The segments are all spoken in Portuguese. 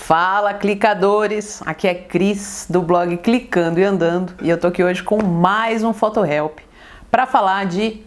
Fala, clicadores! Aqui é Cris do blog Clicando e Andando e eu tô aqui hoje com mais um PhotoHelp para falar de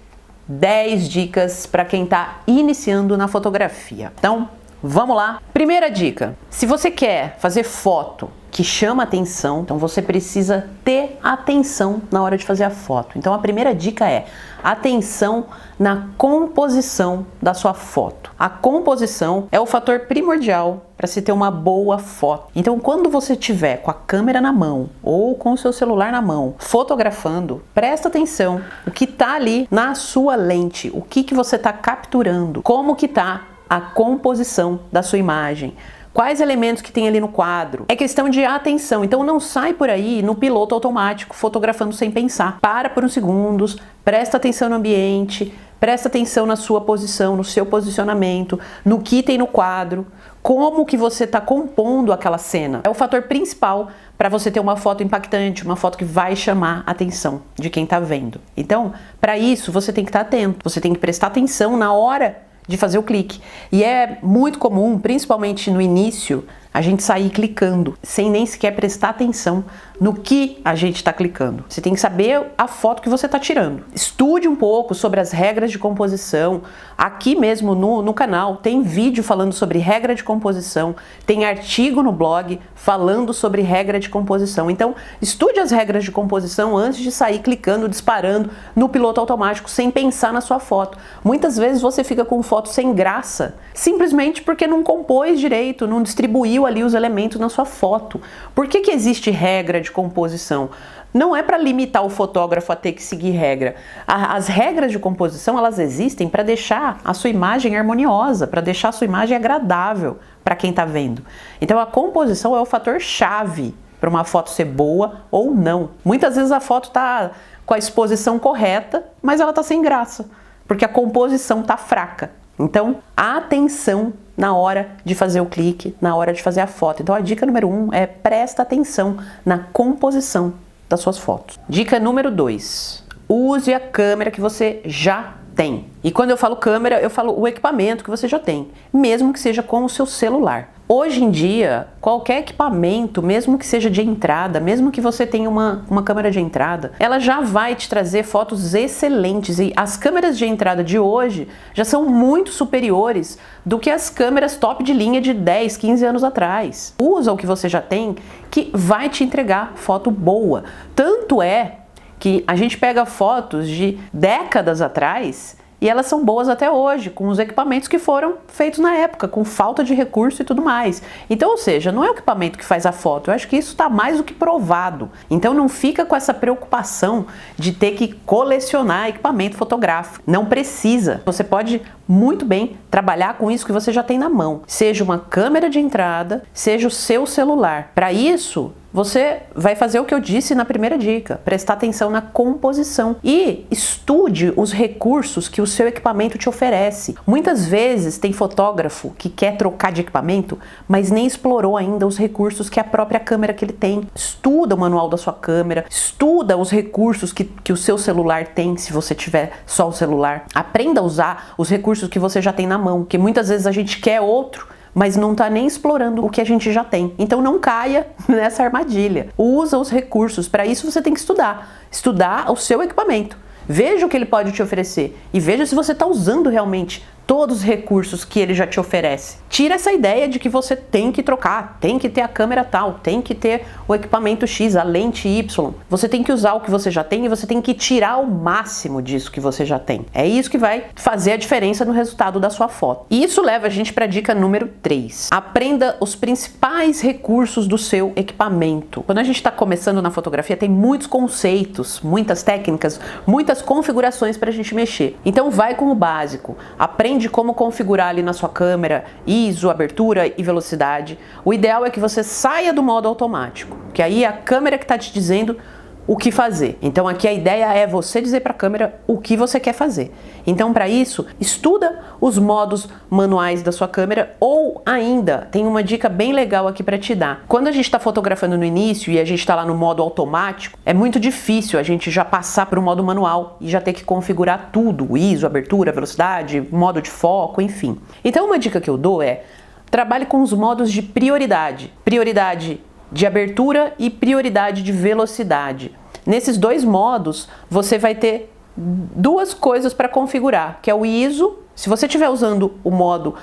10 dicas para quem tá iniciando na fotografia. Então, vamos lá! Primeira dica: se você quer fazer foto que chama atenção, então você precisa ter atenção na hora de fazer a foto. Então a primeira dica é atenção na composição da sua foto. A composição é o fator primordial para se ter uma boa foto. Então quando você tiver com a câmera na mão ou com o seu celular na mão fotografando, presta atenção o que tá ali na sua lente, o que você tá capturando, como que tá a composição da sua imagem. Quais elementos que tem ali no quadro? É questão de atenção, então não sai por aí no piloto automático, fotografando sem pensar. Para por uns segundos, presta atenção no ambiente, presta atenção na sua posição, no seu posicionamento, no que tem no quadro, como que você está compondo aquela cena. É o fator principal para você ter uma foto impactante, uma foto que vai chamar a atenção de quem está vendo. Então, para isso, você tem que estar atento, você tem que prestar atenção na hora de fazer o clique. E é muito comum, principalmente no início, a gente sair clicando, sem nem sequer prestar atenção no que a gente está clicando. Você tem que saber a foto que você está tirando. Estude um pouco sobre as regras de composição. Aqui mesmo no canal tem vídeo falando sobre regra de composição, tem artigo no blog falando sobre regra de composição. Então, estude as regras de composição antes de sair clicando, disparando no piloto automático, sem pensar na sua foto. Muitas vezes você fica com foto sem graça, simplesmente porque não compôs direito, não distribuiu ali os elementos na sua foto. Por que existe regra de composição? Não é para limitar o fotógrafo a ter que seguir regra. As regras de composição, elas existem para deixar a sua imagem harmoniosa, para deixar a sua imagem agradável para quem está vendo. Então a composição é o fator chave para uma foto ser boa ou não. Muitas vezes a foto está com a exposição correta, mas ela está sem graça, porque a composição está fraca. Então, atenção na hora de fazer o clique, na hora de fazer a foto. Então a dica número 1 é presta atenção na composição das suas fotos. Dica número 2, use a câmera que você já tem. E quando eu falo câmera, eu falo o equipamento que você já tem, mesmo que seja com o seu celular. Hoje em dia, qualquer equipamento, mesmo que seja de entrada, mesmo que você tenha uma câmera de entrada, ela já vai te trazer fotos excelentes. E as câmeras de entrada de hoje já são muito superiores do que as câmeras top de linha de 10, 15 anos atrás. Usa o que você já tem, que vai te entregar foto boa. Tanto é que a gente pega fotos de décadas atrás e elas são boas até hoje, com os equipamentos que foram feitos na época, com falta de recurso e tudo mais. Então, ou seja, não é o equipamento que faz a foto, eu acho que isso está mais do que provado. Então não fica com essa preocupação de ter que colecionar equipamento fotográfico. Não precisa. Você pode muito bem trabalhar com isso que você já tem na mão. Seja uma câmera de entrada, seja o seu celular. Para isso, você vai fazer o que eu disse na primeira dica, prestar atenção na composição e estude os recursos que o seu equipamento te oferece. Muitas vezes tem fotógrafo que quer trocar de equipamento, mas nem explorou ainda os recursos que a própria câmera que ele tem. Estuda o manual da sua câmera, estuda os recursos que o seu celular tem, se você tiver só o celular. Aprenda a usar os recursos que você já tem na mão, que muitas vezes a gente quer outro, mas não está nem explorando o que a gente já tem. Então não caia nessa armadilha. Usa os recursos. Para isso você tem que estudar o seu equipamento. Veja o que ele pode te oferecer e veja se você está usando realmente todos os recursos que ele já te oferece. Tira essa ideia de que você tem que trocar, tem que ter a câmera tal, tem que ter o equipamento X, a lente Y. Você tem que usar o que você já tem e você tem que tirar o máximo disso que você já tem. É isso que vai fazer a diferença no resultado da sua foto. E isso leva a gente para a dica número 3. Aprenda os principais recursos do seu equipamento. Quando a gente está começando na fotografia, tem muitos conceitos, muitas técnicas, muitas configurações para a gente mexer. Então vai com o básico. Aprende como configurar ali na sua câmera ISO, abertura e velocidade. O ideal é que você saia do modo automático, que aí é a câmera que está te dizendo o que fazer. Então aqui a ideia é você dizer para a câmera o que você quer fazer. Então para isso, estuda os modos manuais da sua câmera ou ainda, tem uma dica bem legal aqui para te dar. Quando a gente está fotografando no início e a gente está lá no modo automático, é muito difícil a gente já passar para o modo manual e já ter que configurar tudo, o ISO, abertura, velocidade, modo de foco, enfim. Então uma dica que eu dou é: trabalhe com os modos de prioridade. Prioridade de abertura e prioridade de velocidade. Nesses dois modos, você vai ter duas coisas para configurar, que é o ISO. Se você estiver usando o modo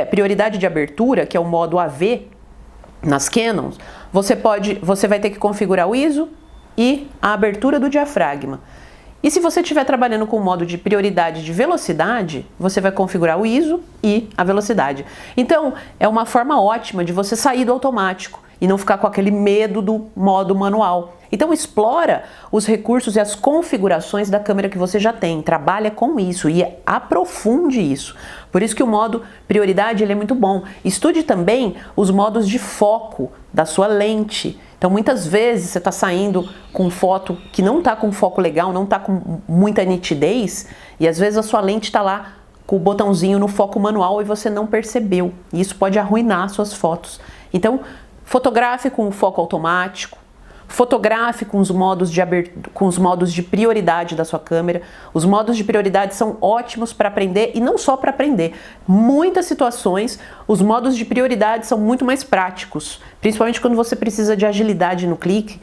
prioridade de abertura, que é o modo AV, nas Canons, você vai ter que configurar o ISO e a abertura do diafragma. E se você estiver trabalhando com o modo de prioridade de velocidade, você vai configurar o ISO e a velocidade. Então, é uma forma ótima de você sair do automático e não ficar com aquele medo do modo manual. Então, explora os recursos e as configurações da câmera que você já tem. Trabalha com isso e aprofunde isso. Por isso que o modo prioridade ele é muito bom. Estude também os modos de foco da sua lente. Então, muitas vezes você está saindo com foto que não está com foco legal, não está com muita nitidez, e às vezes a sua lente está lá com o botãozinho no foco manual e você não percebeu. E isso pode arruinar suas fotos. Então, fotografe com o foco automático, fotografe com os modos de prioridade da sua câmera. Os modos de prioridade são ótimos para aprender e não só para aprender. Muitas situações, os modos de prioridade são muito mais práticos, principalmente quando você precisa de agilidade no clique.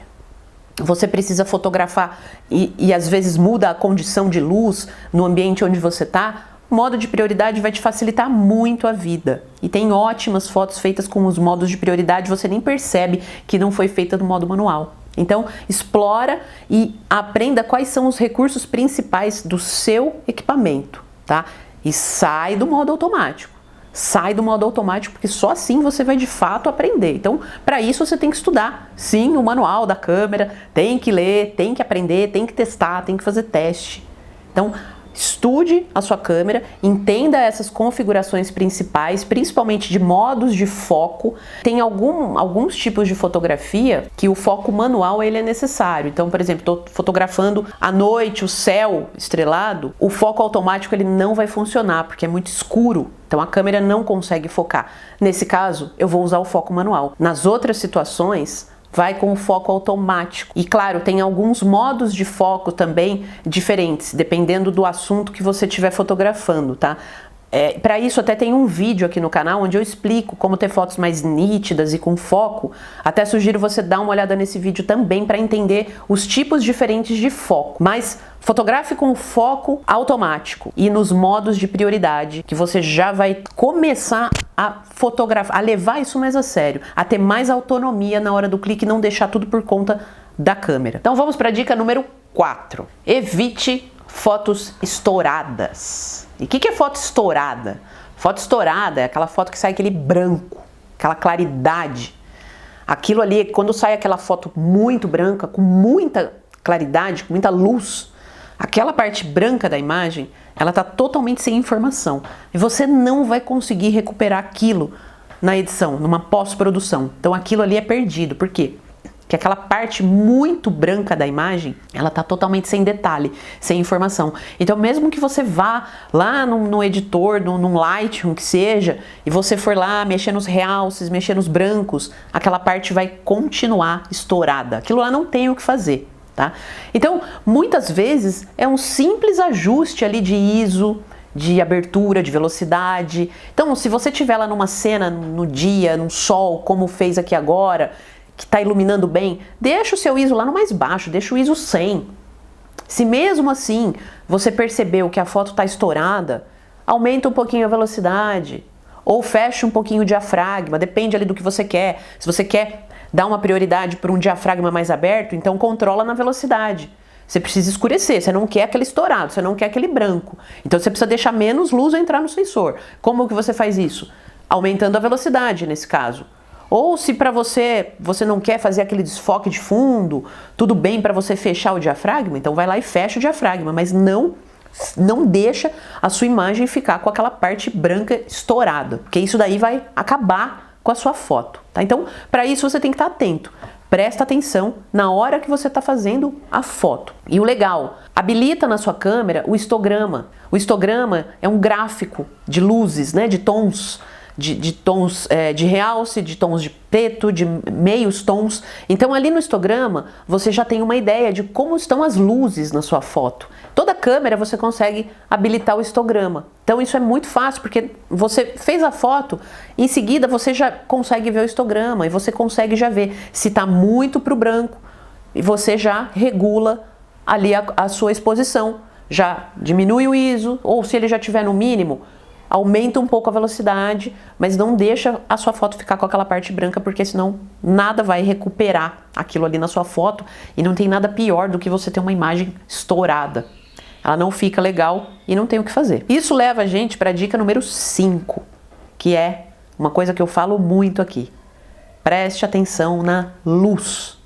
Você precisa fotografar e às vezes muda a condição de luz no ambiente onde você está. O modo de prioridade vai te facilitar muito a vida. E tem ótimas fotos feitas com os modos de prioridade, você nem percebe que não foi feita no modo manual. Então, explora e aprenda quais são os recursos principais do seu equipamento, tá? E sai do modo automático. Sai do modo automático, porque só assim você vai de fato aprender. Então, para isso você tem que estudar, sim, o manual da câmera, tem que ler, tem que aprender, tem que testar, tem que fazer teste. Então, estude a sua câmera, entenda essas configurações principais, principalmente de modos de foco. Tem alguns tipos de fotografia que o foco manual ele é necessário. Então, por exemplo, estou fotografando à noite o céu estrelado, o foco automático ele não vai funcionar porque é muito escuro. Então a câmera não consegue focar. Nesse caso, eu vou usar o foco manual. Nas outras situações, vai com o foco automático. E claro, tem alguns modos de foco também diferentes, dependendo do assunto que você estiver fotografando, tá? Para isso até tem um vídeo aqui no canal onde eu explico como ter fotos mais nítidas e com foco. Até sugiro você dar uma olhada nesse vídeo também para entender os tipos diferentes de foco. Mas fotografe com o foco automático e nos modos de prioridade, que você já vai começar a fotografar, a levar isso mais a sério, a ter mais autonomia na hora do clique e não deixar tudo por conta da câmera. Então vamos para a dica número 4. Evite fotos estouradas. E o que é foto estourada? Foto estourada é aquela foto que sai aquele branco, aquela claridade. Aquilo ali, quando sai aquela foto muito branca, com muita claridade, com muita luz, aquela parte branca da imagem, ela está totalmente sem informação. E você não vai conseguir recuperar aquilo na edição, numa pós-produção. Então aquilo ali é perdido. Por quê? Que aquela parte muito branca da imagem, ela tá totalmente sem detalhe, sem informação. Então mesmo que você vá lá no editor, num Lightroom que seja, e você for lá mexer nos realces, mexer nos brancos, aquela parte vai continuar estourada. Aquilo lá não tem o que fazer, tá? Então muitas vezes é um simples ajuste ali de ISO, de abertura, de velocidade. Então se você tiver lá numa cena, no dia, num sol, como fez aqui agora, que está iluminando bem, deixa o seu ISO lá no mais baixo, deixa o ISO 100. Se mesmo assim você percebeu que a foto está estourada, aumenta um pouquinho a velocidade, ou fecha um pouquinho o diafragma, depende ali do que você quer. Se você quer dar uma prioridade para um diafragma mais aberto, então controla na velocidade. Você precisa escurecer, você não quer aquele estourado, você não quer aquele branco. Então você precisa deixar menos luz entrar no sensor. Como que você faz isso? Aumentando a velocidade nesse caso. Ou se para você não quer fazer aquele desfoque de fundo, tudo bem para você fechar o diafragma, então vai lá e fecha o diafragma, mas não deixa a sua imagem ficar com aquela parte branca estourada, porque isso daí vai acabar com a sua foto, tá? Então, para isso você tem que estar atento. Presta atenção na hora que você está fazendo a foto. E o legal, habilita na sua câmera o histograma. O histograma é um gráfico de luzes, né, de tons, de tons de realce, de tons de preto, de meios tons. Então ali no histograma você já tem uma ideia de como estão as luzes na sua foto. Toda câmera você consegue habilitar o histograma. Então isso é muito fácil, porque você fez a foto, em seguida você já consegue ver o histograma e você consegue já ver se está muito para o branco e você já regula ali a sua exposição. Já diminui o ISO, ou se ele já estiver no mínimo, aumenta um pouco a velocidade, mas não deixa a sua foto ficar com aquela parte branca, porque senão nada vai recuperar aquilo ali na sua foto, e não tem nada pior do que você ter uma imagem estourada. Ela não fica legal e não tem o que fazer. Isso leva a gente para a dica número 5, que é uma coisa que eu falo muito aqui. Preste atenção na luz.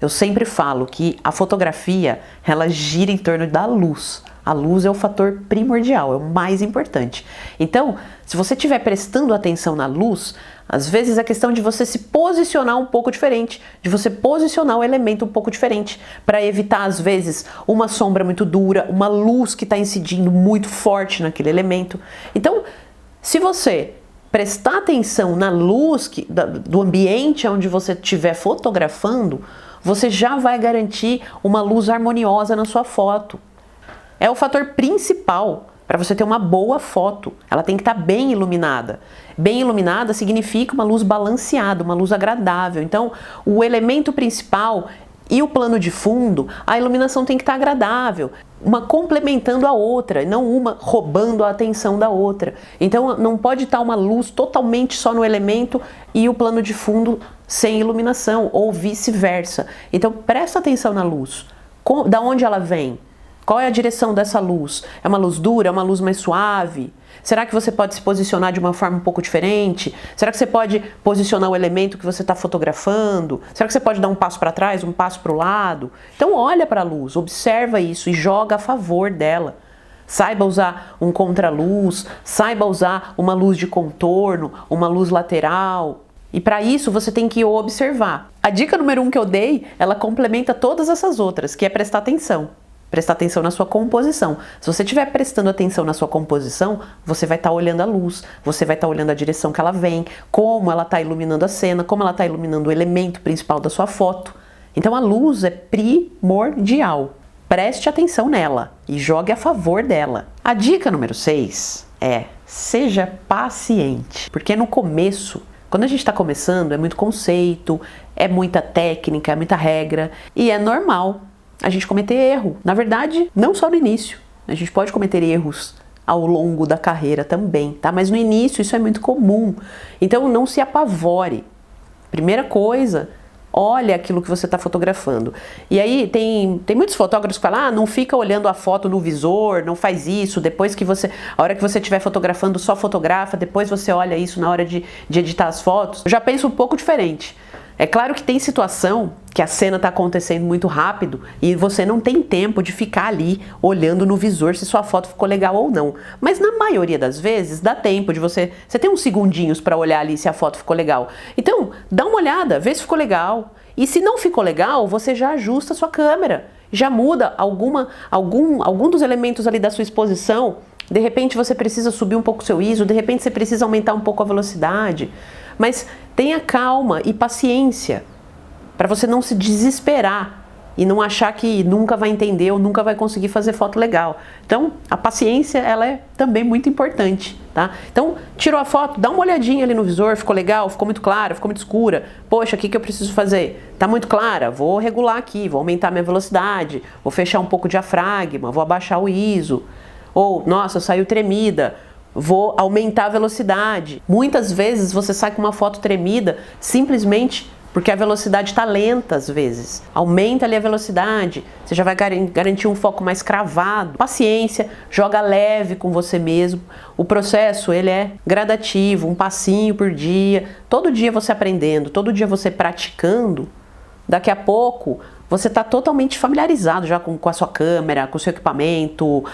Eu sempre falo que a fotografia, ela gira em torno da luz. A luz é o fator primordial, é o mais importante. Então, se você estiver prestando atenção na luz, às vezes é questão de você se posicionar um pouco diferente, de você posicionar o elemento um pouco diferente, para evitar, às vezes, uma sombra muito dura, uma luz que está incidindo muito forte naquele elemento. Então, se você prestar atenção na luz do ambiente onde você estiver fotografando, você já vai garantir uma luz harmoniosa na sua foto. É o fator principal para você ter uma boa foto. Ela tem que estar bem iluminada. Bem iluminada significa uma luz balanceada, uma luz agradável. Então, o elemento principal e o plano de fundo, a iluminação tem que estar agradável, uma complementando a outra, não uma roubando a atenção da outra. Então, não pode estar uma luz totalmente só no elemento e o plano de fundo sem iluminação, ou vice-versa. Então, presta atenção na luz. Da onde ela vem? Qual é a direção dessa luz? É uma luz dura? É uma luz mais suave? Será que você pode se posicionar de uma forma um pouco diferente? Será que você pode posicionar o elemento que você está fotografando? Será que você pode dar um passo para trás, um passo para o lado? Então olha para a luz, observa isso e joga a favor dela. Saiba usar um contraluz, saiba usar uma luz de contorno, uma luz lateral. E para isso você tem que observar. A dica número 1 que eu dei, ela complementa todas essas outras, que é prestar atenção. Prestar atenção na sua composição. Se você estiver prestando atenção na sua composição, você vai estar olhando a luz, você vai estar olhando a direção que ela vem, como ela está iluminando a cena, como ela está iluminando o elemento principal da sua foto. Então a luz é primordial. Preste atenção nela e jogue a favor dela. A dica número 6 é: seja paciente. Porque no começo, quando a gente está começando, é muito conceito, é muita técnica, é muita regra, e é normal a gente cometer erro. Na verdade, não só no início. A gente pode cometer erros ao longo da carreira também, tá? Mas no início isso é muito comum. Então não se apavore. Primeira coisa, olha aquilo que você está fotografando. E aí tem muitos fotógrafos que falam: não fica olhando a foto no visor, não faz isso, depois que a hora que você estiver fotografando, só fotografa, depois você olha isso na hora de editar as fotos. Eu já penso um pouco diferente. É claro que tem situação que a cena está acontecendo muito rápido e você não tem tempo de ficar ali olhando no visor se sua foto ficou legal ou não. Mas na maioria das vezes dá tempo de você tem uns segundinhos para olhar ali se a foto ficou legal. Então, dá uma olhada, vê se ficou legal. E se não ficou legal, você já ajusta a sua câmera, já muda algum dos elementos ali da sua exposição. De repente você precisa subir um pouco o seu ISO, de repente você precisa aumentar um pouco a velocidade. Mas tenha calma e paciência, para você não se desesperar e não achar que nunca vai entender ou nunca vai conseguir fazer foto legal. Então, a paciência, ela é também muito importante, tá? Então, tirou a foto, dá uma olhadinha ali no visor, ficou legal, ficou muito clara, ficou muito escura. Poxa, o que eu preciso fazer? Tá muito clara? Vou regular aqui, vou aumentar minha velocidade, vou fechar um pouco o diafragma, vou abaixar o ISO. Ou, nossa, saiu tremida, vou aumentar a velocidade. Muitas vezes você sai com uma foto tremida simplesmente porque a velocidade está lenta às vezes. Aumenta ali a velocidade, você já vai garantir um foco mais cravado. Paciência, joga leve com você mesmo. O processo, ele é gradativo, um passinho por dia. Todo dia você aprendendo, todo dia você praticando. Daqui a pouco você está totalmente familiarizado já com a sua câmera, com o seu equipamento,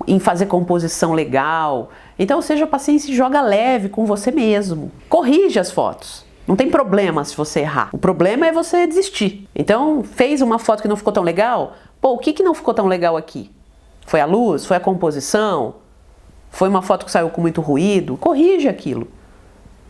em fazer composição legal. Então seja paciente e joga leve com você mesmo. Corrige as fotos. Não tem problema se você errar. O problema é você desistir. Então, fez uma foto que não ficou tão legal? Pô, o que não ficou tão legal aqui? Foi a luz? Foi a composição? Foi uma foto que saiu com muito ruído, corrige aquilo.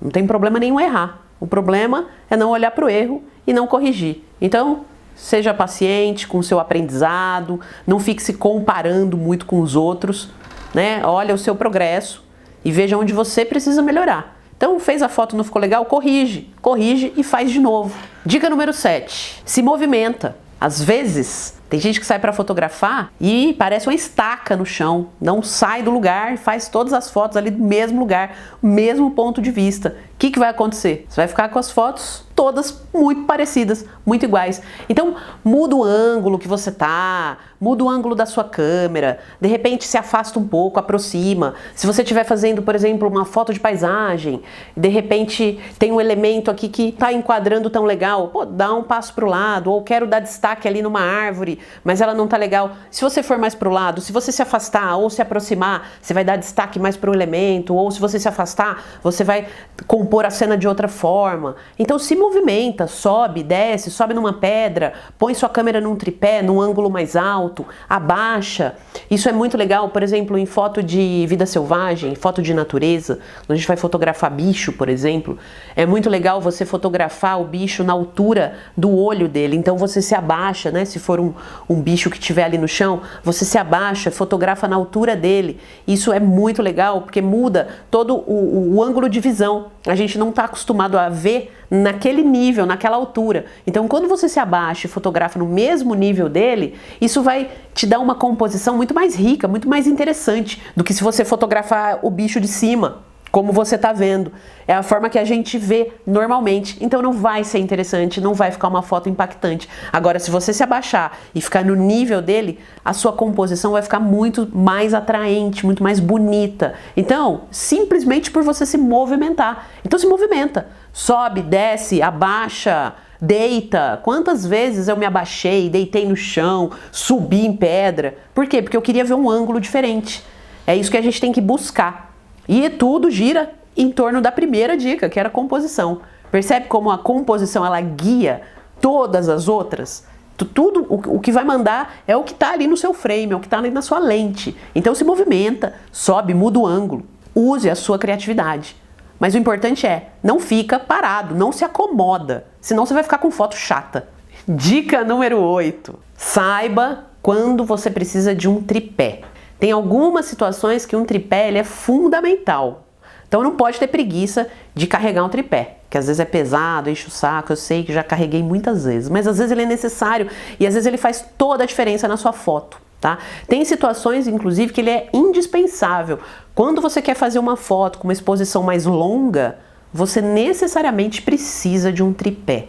Não tem problema nenhum errar. O problema é não olhar para o erro e não corrigir. Então, seja paciente com o seu aprendizado, não fique se comparando muito com os outros, né? Olha o seu progresso e veja onde você precisa melhorar. Então, fez a foto, não ficou legal? Corrige e faz de novo. Dica número 7. Se movimenta. Às vezes, tem gente que sai para fotografar e parece uma estaca no chão, não sai do lugar, faz todas as fotos ali do mesmo lugar, mesmo ponto de vista. O que vai acontecer? Você vai ficar com as fotos todas muito parecidas, muito iguais. Então, muda o ângulo que você tá, muda o ângulo da sua câmera, de repente se afasta um pouco, aproxima. Se você estiver fazendo, por exemplo, uma foto de paisagem, de repente tem um elemento aqui que tá enquadrando tão legal, pô, dá um passo pro lado, ou quero dar destaque ali numa árvore, mas ela não tá legal. Se você for mais pro lado, se você se afastar ou se aproximar, você vai dar destaque mais pro elemento, ou se você se afastar, você vai compor a cena de outra forma. Então se movimenta, sobe, desce, sobe numa pedra, põe sua câmera num tripé, num ângulo mais alto, abaixa. Isso é muito legal, por exemplo, em foto de vida selvagem, foto de natureza, quando a gente vai fotografar bicho, por exemplo, é muito legal você fotografar o bicho na altura do olho dele. Então você se abaixa, né? Se for um bicho que estiver ali no chão, você se abaixa, fotografa na altura dele. Isso é muito legal porque muda todo o ângulo de visão. A gente não está acostumado a ver naquele nível, naquela altura. Então, quando você se abaixa e fotografa no mesmo nível dele, isso vai te dar uma composição muito mais rica, muito mais interessante do que se você fotografar o bicho de cima, como você está vendo. É a forma que a gente vê normalmente. Então não vai ser interessante, não vai ficar uma foto impactante. Agora, se você se abaixar e ficar no nível dele, a sua composição vai ficar muito mais atraente, muito mais bonita. Então, simplesmente por você se movimentar. Então se movimenta. Sobe, desce, abaixa, deita. Quantas vezes eu me abaixei, deitei no chão, subi em pedra. Por quê? Porque eu queria ver um ângulo diferente. É isso que a gente tem que buscar. E tudo gira em torno da primeira dica, que era a composição. Percebe como a composição ela guia todas as outras? Tudo o que vai mandar é o que está ali no seu frame, é o que está ali na sua lente. Então se movimenta, sobe, muda o ângulo, use a sua criatividade. Mas o importante é, não fica parado, não se acomoda, senão você vai ficar com foto chata. Dica número 8. Saiba quando você precisa de um tripé. Tem algumas situações que um tripé ele é fundamental. Então não pode ter preguiça de carregar um tripé, que às vezes é pesado, enche o saco, eu sei que já carreguei muitas vezes, mas às vezes ele é necessário e às vezes ele faz toda a diferença na sua foto, tá? Tem situações, inclusive, que ele é indispensável. Quando você quer fazer uma foto com uma exposição mais longa, você necessariamente precisa de um tripé.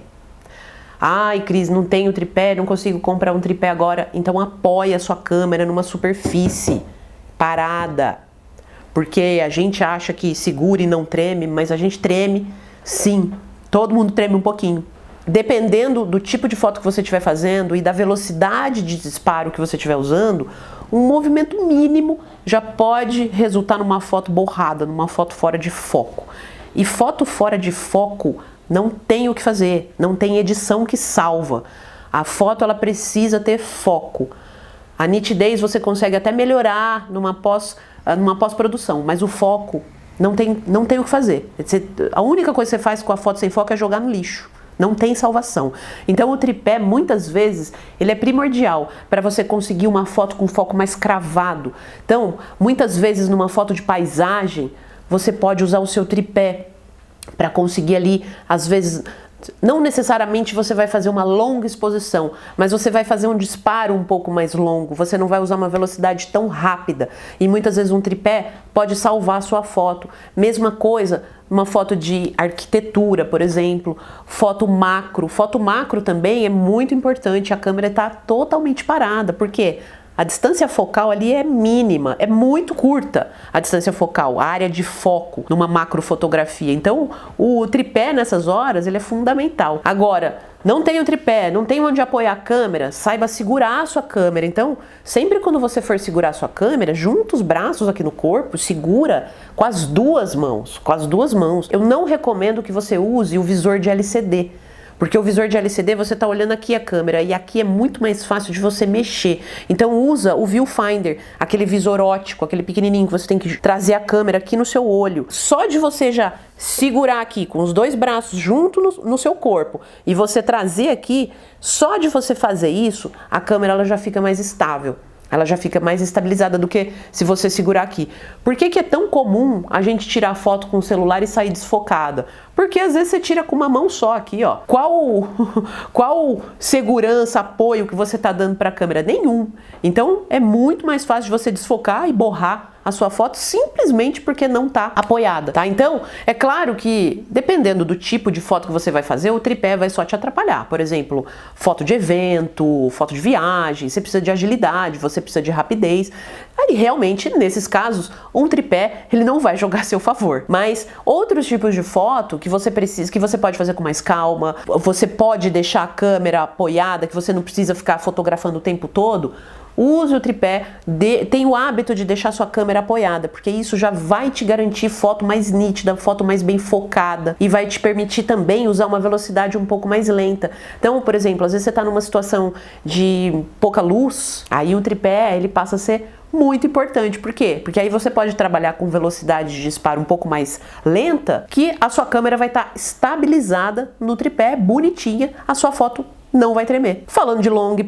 Ai, Cris, não tenho tripé, não consigo comprar um tripé agora. Então apoie a sua câmera numa superfície parada. Porque a gente acha que segura e não treme, mas a gente treme sim. Todo mundo treme um pouquinho. Dependendo do tipo de foto que você estiver fazendo e da velocidade de disparo que você estiver usando, um movimento mínimo já pode resultar numa foto borrada, numa foto fora de foco. E foto fora de foco não tem o que fazer, não tem edição que salva. A foto ela precisa ter foco. A nitidez você consegue até melhorar numa pós-produção, mas o foco não tem o que fazer. A única coisa que você faz com a foto sem foco é jogar no lixo. Não tem salvação. Então o tripé, muitas vezes, ele é primordial para você conseguir uma foto com foco mais cravado. Então, muitas vezes numa foto de paisagem, você pode usar o seu tripé para conseguir ali, às vezes, não necessariamente você vai fazer uma longa exposição, mas você vai fazer um disparo um pouco mais longo, você não vai usar uma velocidade tão rápida e muitas vezes um tripé pode salvar a sua foto. Mesma coisa, uma foto de arquitetura, por exemplo, foto macro também é muito importante, a câmera está totalmente parada, porque a distância focal ali é mínima, é muito curta a distância focal, a área de foco numa macrofotografia. Então, o tripé nessas horas, ele é fundamental. Agora, não tem o tripé, não tem onde apoiar a câmera, saiba segurar a sua câmera. Então, sempre quando você for segurar a sua câmera, junta os braços aqui no corpo, segura com as duas mãos, Eu não recomendo que você use o visor de LCD, Porque o visor de LCD você está olhando aqui a câmera e aqui é muito mais fácil de você mexer. Então usa o viewfinder, aquele visor óptico, aquele pequenininho que você tem que trazer a câmera aqui no seu olho. Só de você já segurar aqui com os dois braços junto no seu corpo e você trazer aqui, só de você fazer isso, a câmera ela já fica mais estável. Ela já fica mais estabilizada do que se você segurar aqui. Por que é tão comum a gente tirar foto com o celular e sair desfocada? Porque às vezes você tira com uma mão só aqui, ó. Qual segurança, apoio que você tá dando para a câmera? Nenhum. Então é muito mais fácil de você desfocar e borrar a sua foto simplesmente porque não tá apoiada, tá? Então, é claro que dependendo do tipo de foto que você vai fazer, o tripé vai só te atrapalhar. Por exemplo, foto de evento, foto de viagem, você precisa de agilidade, você precisa de rapidez. Aí, realmente, nesses casos, um tripé, ele não vai jogar a seu favor. Mas outros tipos de foto que você precisa, que você pode fazer com mais calma, você pode deixar a câmera apoiada, que você não precisa ficar fotografando o tempo todo, use o tripé, tenha o hábito de deixar sua câmera apoiada, porque isso já vai te garantir foto mais nítida, foto mais bem focada e vai te permitir também usar uma velocidade um pouco mais lenta. Então, por exemplo, às vezes você está numa situação de pouca luz, aí o tripé ele passa a ser muito importante. Por quê? Porque aí você pode trabalhar com velocidade de disparo um pouco mais lenta, que a sua câmera vai estar estabilizada no tripé, bonitinha, a sua foto não vai tremer. Falando de longa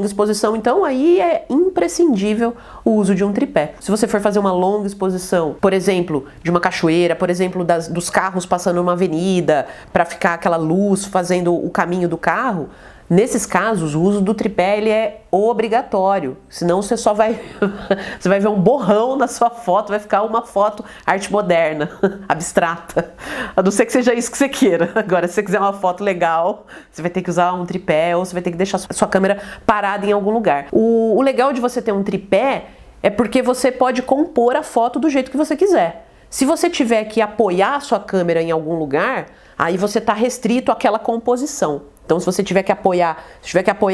exposição, então, aí é imprescindível o uso de um tripé. Se você for fazer uma longa exposição, por exemplo, de uma cachoeira, por exemplo, dos carros passando numa avenida, para ficar aquela luz fazendo o caminho do carro, nesses casos, o uso do tripé ele é obrigatório, senão você só vai você vai ver um borrão na sua foto, vai ficar uma foto arte moderna, abstrata. A não ser que seja isso que você queira. Agora, se você quiser uma foto legal, você vai ter que usar um tripé ou você vai ter que deixar a sua câmera parada em algum lugar. O legal de você ter um tripé é porque você pode compor a foto do jeito que você quiser. Se você tiver que apoiar a sua câmera em algum lugar, aí você está restrito àquela composição. Então, se você tiver que apoiar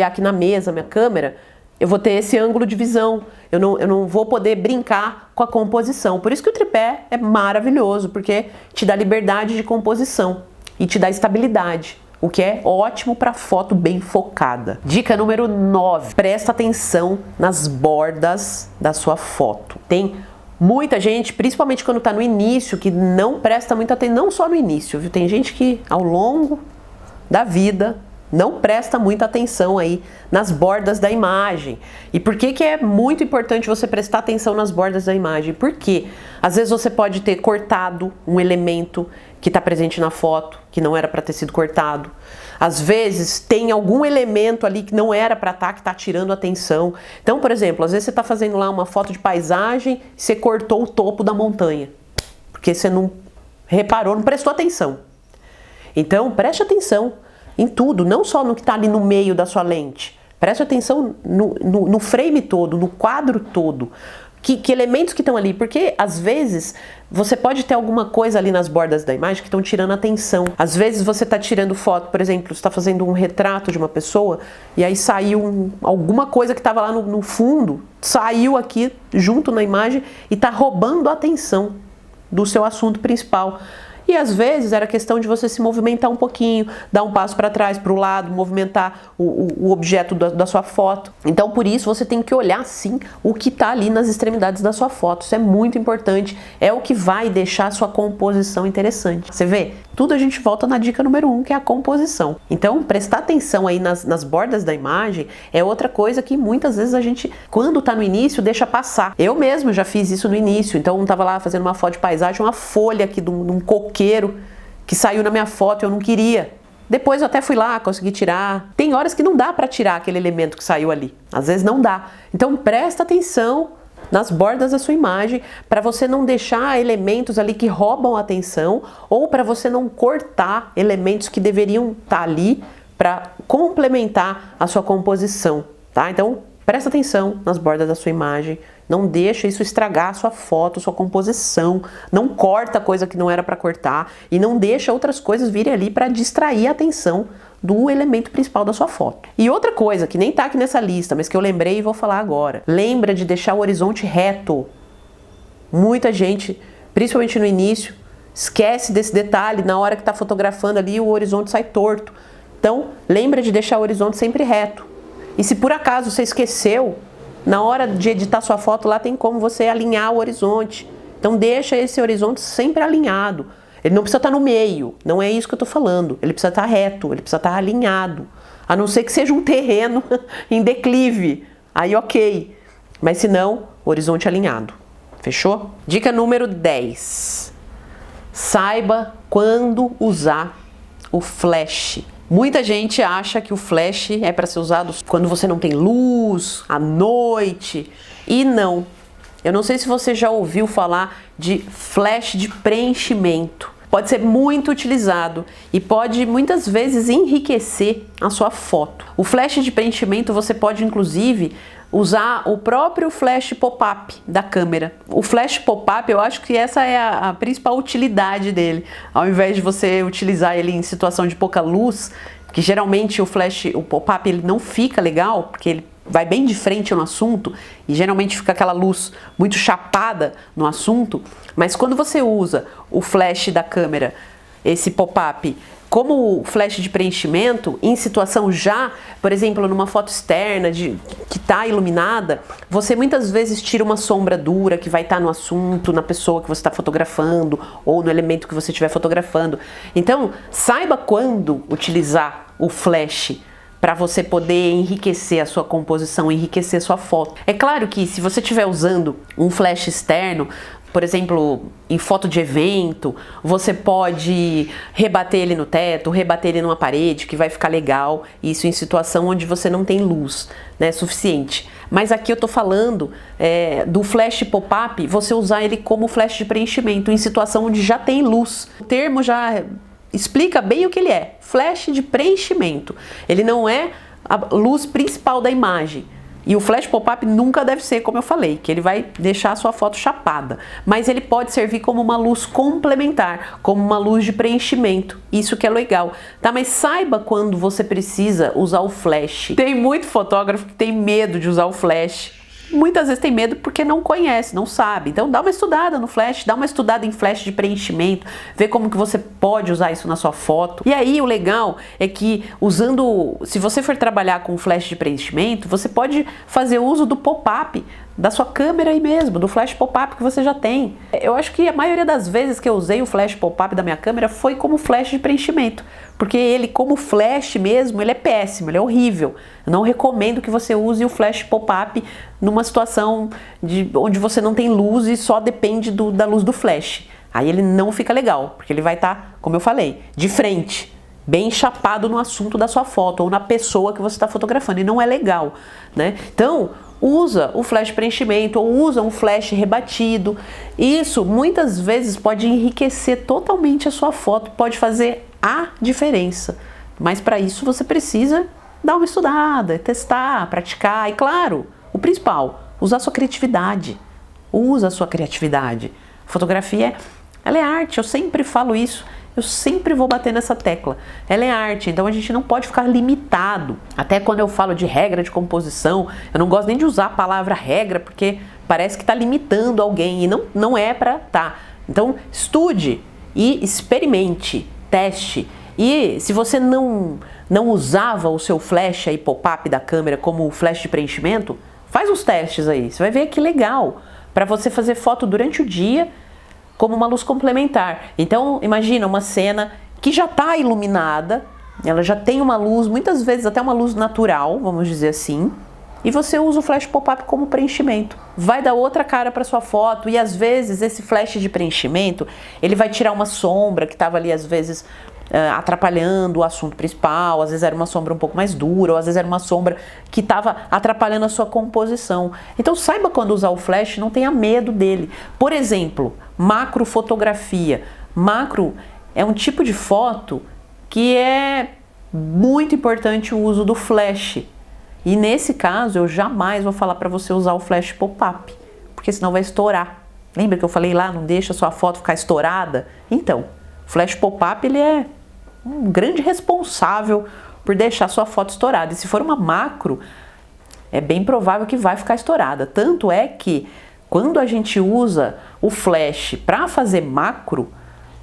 aqui na mesa, minha câmera, eu vou ter esse ângulo de visão. Eu não vou poder brincar com a composição. Por isso que o tripé é maravilhoso, porque te dá liberdade de composição e te dá estabilidade, o que é ótimo para foto bem focada. Dica número 9. Presta atenção nas bordas da sua foto. Tem muita gente, principalmente quando está no início, que não presta muita atenção, não só no início, viu? Tem gente que ao longo da vida não presta muita atenção aí nas bordas da imagem. E por que é muito importante você prestar atenção nas bordas da imagem? Porque às vezes você pode ter cortado um elemento que está presente na foto, que não era para ter sido cortado. Às vezes tem algum elemento ali que não era para estar, que está tirando atenção. Então, por exemplo, às vezes você está fazendo lá uma foto de paisagem e você cortou o topo da montanha, porque você não reparou, não prestou atenção. Então, preste atenção em tudo, não só no que está ali no meio da sua lente. Preste atenção no frame todo, no quadro todo. Que elementos que estão ali, porque às vezes você pode ter alguma coisa ali nas bordas da imagem que estão tirando atenção. Às vezes você está tirando foto, por exemplo, você está fazendo um retrato de uma pessoa e aí saiu alguma coisa que estava lá no fundo, saiu aqui junto na imagem e está roubando a atenção do seu assunto principal. E às vezes era questão de você se movimentar um pouquinho, dar um passo para trás, para o lado, movimentar o objeto da sua foto. Então, por isso, você tem que olhar sim o que está ali nas extremidades da sua foto. Isso é muito importante, é o que vai deixar a sua composição interessante. Você vê? Tudo a gente volta na dica número 1, que é a composição. Então, prestar atenção aí nas bordas da imagem é outra coisa que muitas vezes a gente, quando está no início, deixa passar. Eu mesmo já fiz isso no início, então eu estava lá fazendo uma foto de paisagem, uma folha aqui de um coqueiro que saiu na minha foto, eu não queria. Depois eu até fui lá, consegui tirar. Tem horas que não dá para tirar aquele elemento que saiu ali. Às vezes não dá. Então presta atenção nas bordas da sua imagem para você não deixar elementos ali que roubam a atenção ou para você não cortar elementos que deveriam estar ali para complementar a sua composição, tá? Então presta atenção nas bordas da sua imagem. Não deixa isso estragar a sua foto, sua composição. Não corta coisa que não era para cortar e não deixa outras coisas virem ali para distrair a atenção do elemento principal da sua foto. E outra coisa que nem tá aqui nessa lista, mas que eu lembrei e vou falar agora. Lembra de deixar o horizonte reto. Muita gente, principalmente no início, esquece desse detalhe. Na hora que tá fotografando ali, o horizonte sai torto. Então, lembra de deixar o horizonte sempre reto. E se por acaso você esqueceu, na hora de editar sua foto, lá tem como você alinhar o horizonte. Então, deixa esse horizonte sempre alinhado. Ele não precisa estar no meio, não é isso que eu estou falando. Ele precisa estar reto, ele precisa estar alinhado. A não ser que seja um terreno em declive. Aí, ok. Mas se não, horizonte alinhado. Fechou? Dica número 10. Saiba quando usar o flash. Muita gente acha que o flash é para ser usado quando você não tem luz, à noite, e não. Eu não sei se você já ouviu falar de flash de preenchimento. Pode ser muito utilizado e pode muitas vezes enriquecer a sua foto. O flash de preenchimento você pode inclusive usar o próprio flash pop-up da câmera. O flash pop-up, eu acho que essa é a principal utilidade dele. Ao invés de você utilizar ele em situação de pouca luz, que geralmente o pop-up ele não fica legal, porque ele vai bem de frente no assunto e geralmente fica aquela luz muito chapada no assunto, mas quando você usa o flash da câmera, esse pop-up, como flash de preenchimento, em situação já, por exemplo, numa foto externa que está iluminada, você muitas vezes tira uma sombra dura que vai estar no assunto, na pessoa que você está fotografando ou no elemento que você estiver fotografando. Então, saiba quando utilizar o flash para você poder enriquecer a sua composição, enriquecer a sua foto. É claro que se você estiver usando um flash externo, por exemplo, em foto de evento, você pode rebater ele no teto, rebater ele numa parede, que vai ficar legal, isso em situação onde você não tem luz, né, suficiente. Mas aqui eu tô falando do flash pop-up, você usar ele como flash de preenchimento, em situação onde já tem luz. O termo já explica bem o que ele é, flash de preenchimento. Ele não é a luz principal da imagem. E o flash pop-up nunca deve ser, como eu falei, que ele vai deixar a sua foto chapada. Mas ele pode servir como uma luz complementar, como uma luz de preenchimento. Isso que é legal, tá? Mas saiba quando você precisa usar o flash. Tem muito fotógrafo que tem medo de usar o flash. Muitas vezes tem medo porque não conhece, não sabe. Então dá uma estudada no flash, dá uma estudada em flash de preenchimento, vê como que você pode usar isso na sua foto. E aí o legal é que se você for trabalhar com flash de preenchimento, você pode fazer uso do pop-up da sua câmera aí mesmo, do flash pop-up que você já tem. Eu acho que a maioria das vezes que eu usei o flash pop-up da minha câmera foi como flash de preenchimento, porque ele como flash mesmo, ele é péssimo, ele é horrível. Eu não recomendo que você use o flash pop-up numa situação onde você não tem luz e só depende da luz do flash. Aí ele não fica legal, porque ele vai estar, como eu falei, de frente, bem chapado no assunto da sua foto ou na pessoa que você está fotografando, e não é legal, né? Então, usa o flash preenchimento ou usa um flash rebatido. Isso muitas vezes pode enriquecer totalmente a sua foto, pode fazer a diferença. Mas para isso você precisa dar uma estudada, testar, praticar e, claro, o principal, usar a sua criatividade. Usa a sua criatividade. Fotografia, ela é arte, eu sempre falo isso. Eu sempre vou bater nessa tecla. Ela é arte, então a gente não pode ficar limitado. Até quando eu falo de regra de composição, eu não gosto nem de usar a palavra regra, porque parece que está limitando alguém e não é para tá. Então estude e experimente, teste. E se você não usava o seu flash aí pop-up da câmera como flash de preenchimento, faz os testes aí. Você vai ver que legal para você fazer foto durante o dia como uma luz complementar. Então, imagina uma cena que já está iluminada, ela já tem uma luz, muitas vezes até uma luz natural, vamos dizer assim, e você usa o flash pop-up como preenchimento. Vai dar outra cara para sua foto e às vezes esse flash de preenchimento, ele vai tirar uma sombra que estava ali às vezes atrapalhando o assunto principal, às vezes era uma sombra um pouco mais dura, ou às vezes era uma sombra que estava atrapalhando a sua composição. Então saiba quando usar o flash, não tenha medo dele. Por exemplo, macrofotografia. Macro é um tipo de foto que é muito importante o uso do flash. E nesse caso eu jamais vou falar para você usar o flash pop-up, porque senão vai estourar. Lembra que eu falei lá, não deixa a sua foto ficar estourada? Então, o flash pop-up ele é um grande responsável por deixar sua foto estourada. E se for uma macro, é bem provável que vai ficar estourada. Tanto é que quando a gente usa o flash para fazer macro,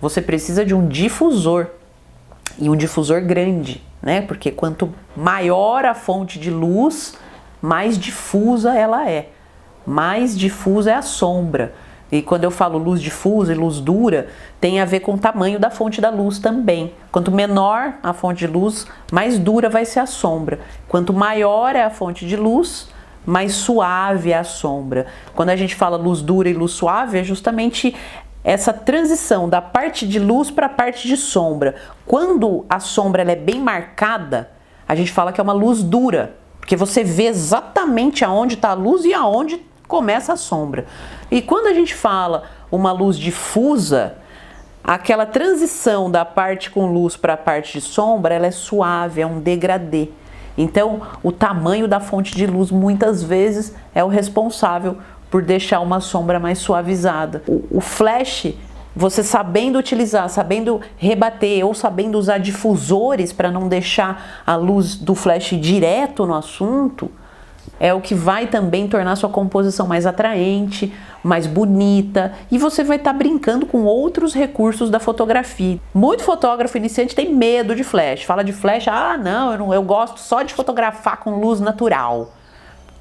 você precisa de um difusor. e um difusor grande, né? Porque quanto maior a fonte de luz, mais difusa ela é. Mais difusa é a sombra. E quando eu falo luz difusa e luz dura, tem a ver com o tamanho da fonte da luz também. Quanto menor a fonte de luz, mais dura vai ser a sombra. Quanto maior é a fonte de luz, mais suave é a sombra. Quando a gente fala luz dura e luz suave, é justamente essa transição da parte de luz para a parte de sombra. Quando a sombra ela é bem marcada, a gente fala que é uma luz dura, porque você vê exatamente aonde está a luz e aonde começa a sombra. E quando a gente fala uma luz difusa, aquela transição da parte com luz para a parte de sombra, ela é suave, é um degradê. Então, o tamanho da fonte de luz muitas vezes é o responsável por deixar uma sombra mais suavizada. O flash, você sabendo utilizar, sabendo rebater ou sabendo usar difusores para não deixar a luz do flash direto no assunto, é o que vai também tornar sua composição mais atraente, mais bonita, e você vai estar brincando com outros recursos da fotografia. Muito fotógrafo iniciante tem medo de flash. Fala de flash, eu gosto só de fotografar com luz natural.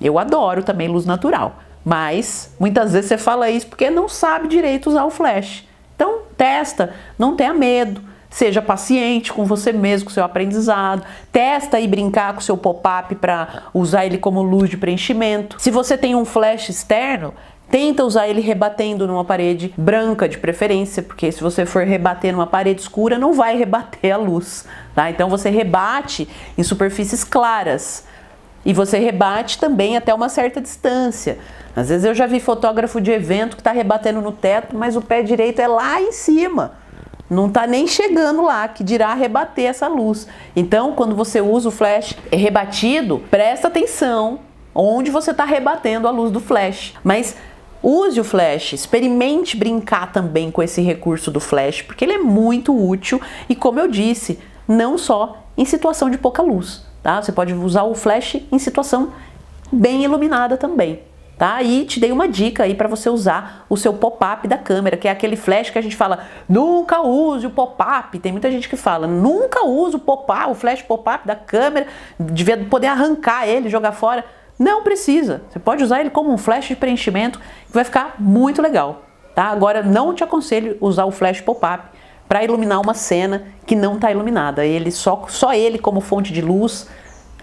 Eu adoro também luz natural, mas muitas vezes você fala isso porque não sabe direito usar o flash. Então testa, não tenha medo. Seja paciente com você mesmo, com o seu aprendizado. Testa e brincar com o seu pop-up para usar ele como luz de preenchimento. Se você tem um flash externo, tenta usar ele rebatendo numa parede branca de preferência, porque se você for rebater numa parede escura, não vai rebater a luz, tá? Então você rebate em superfícies claras. E você rebate também até uma certa distância. Às vezes eu já vi fotógrafo de evento que está rebatendo no teto, mas o pé direito é lá em cima. Não está nem chegando lá, que dirá rebater essa luz. Então, quando você usa o flash rebatido, presta atenção onde você está rebatendo a luz do flash. Mas use o flash, experimente brincar também com esse recurso do flash, porque ele é muito útil e, como eu disse, não só em situação de pouca luz, tá? Você pode usar o flash em situação bem iluminada também. Tá? E te dei uma dica aí para você usar o seu pop-up da câmera, que é aquele flash que a gente fala, nunca use o pop-up. Tem muita gente que fala, nunca use o pop-up, o flash pop-up da câmera, devia poder arrancar ele, jogar fora. Não precisa, você pode usar ele como um flash de preenchimento, que vai ficar muito legal. Tá? Agora, não te aconselho usar o flash pop-up para iluminar uma cena que não está iluminada. Ele só ele como fonte de luz,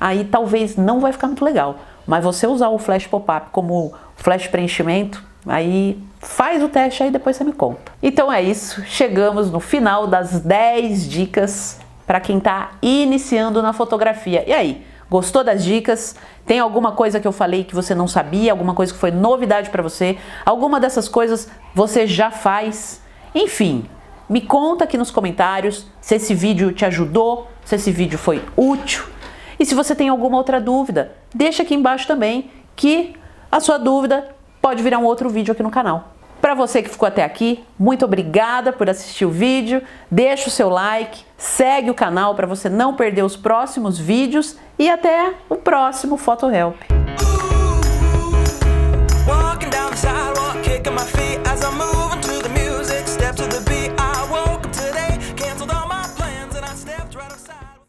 aí talvez não vai ficar muito legal. Mas você usar o flash pop-up como flash preenchimento, aí faz o teste aí e depois você me conta. Então é isso, chegamos no final das 10 dicas para quem está iniciando na fotografia. E aí, gostou das dicas? Tem alguma coisa que eu falei que você não sabia? Alguma coisa que foi novidade para você? Alguma dessas coisas você já faz? Enfim, me conta aqui nos comentários se esse vídeo te ajudou, se esse vídeo foi útil. E se você tem alguma outra dúvida, deixa aqui embaixo também, que a sua dúvida pode virar um outro vídeo aqui no canal. Para você que ficou até aqui, muito obrigada por assistir o vídeo, deixa o seu like, segue o canal para você não perder os próximos vídeos e até o próximo Photo Help.